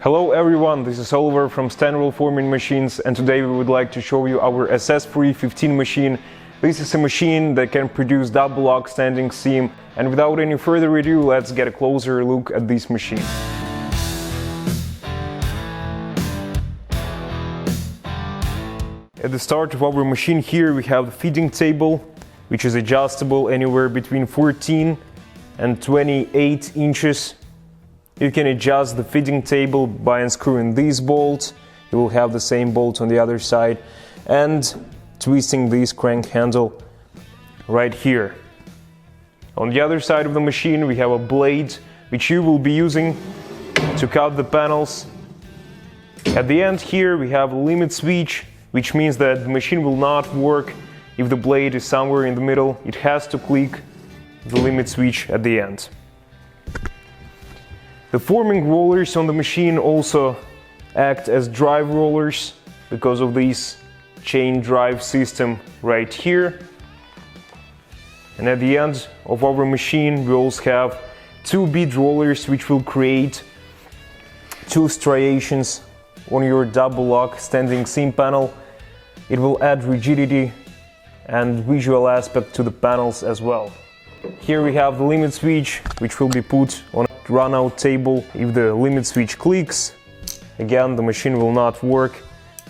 Hello everyone, this is Oliver from Stangroup Forming Machines, and today we would like to show you our SS4E-15 machine. This is a machine that can produce double lock standing seam, and without any further ado, let's get a closer look at this machine. At the start of our machine here we have the feeding table, which is adjustable anywhere between 14 and 28 inches. You can adjust the feeding table by unscrewing these bolts. You will have the same bolt on the other side, and twisting this crank handle right here. On the other side of the machine we have a blade which you will be using to cut the panels. At the end here we have a limit switch, which means that the machine will not work if the blade is somewhere in the middle. It has to click the limit switch at the end. The forming rollers on the machine also act as drive rollers because of this chain drive system right here. And at the end of our machine we also have two bead rollers which will create two striations on your double lock standing seam panel. It will add rigidity and visual aspect to the panels as well. Here we have the limit switch, which will be put on a run-out table. If the limit switch clicks, again the machine will not work.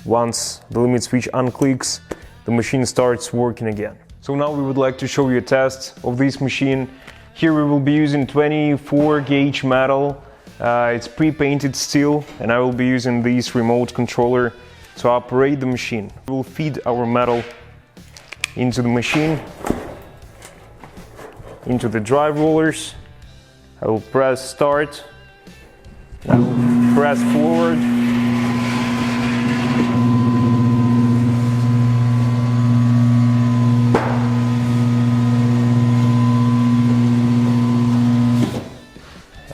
Once the limit switch unclicks, the machine starts working again. So now we would like to show you a test of this machine. Here we will be using 24 gauge metal. It's pre-painted steel, and I will be using this remote controller to operate the machine. We will feed our metal into the machine, into the drive rollers. I will press start. I will press forward.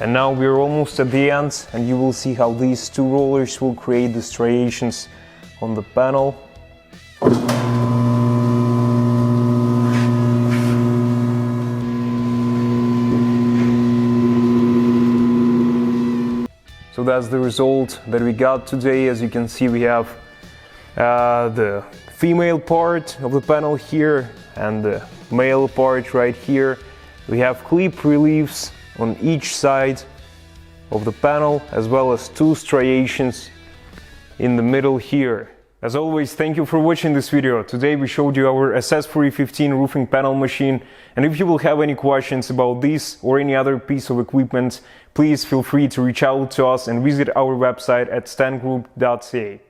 And now we are almost at the end, and you will see how these two rollers will create the striations on the panel. So that's the result that we got today. As you can see, we have the female part of the panel here and the male part right here. We have clip reliefs on each side of the panel, as well as two striations in the middle here. As always, thank you for watching this video. Today we showed you our SS4E-15 roofing panel machine, and if you will have any questions about this or any other piece of equipment, please feel free to reach out to us and visit our website at stangroup.ca.